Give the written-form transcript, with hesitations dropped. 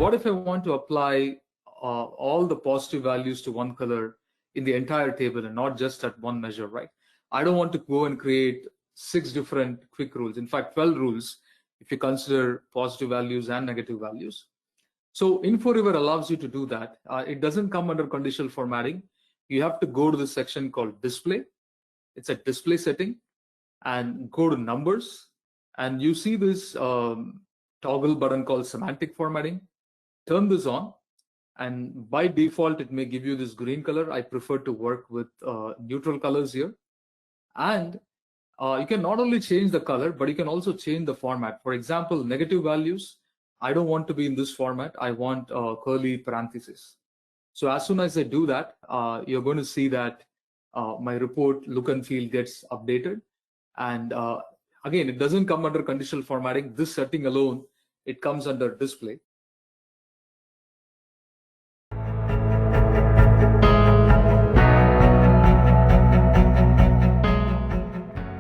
what if I want to apply all the positive values to one color in the entire table and not just at one measure, right? I don't want to go and create 6 different quick rules. In fact, 12 rules if you consider positive values and negative values. So Inforiver allows you to do that. It doesn't come under conditional formatting. You have to go to the section called display. It's a display setting, and go to numbers, and you see this toggle button called semantic formatting. Turn this on, and by default it may give you this green color. I prefer to work with neutral colors here. And you can not only change the color, but you can also change the format. For example, negative values, I don't want to be in this format. I want curly parentheses. So as soon as I do that, you're going to see that my report look and feel gets updated. And again, it doesn't come under conditional formatting. This setting alone, it comes under display.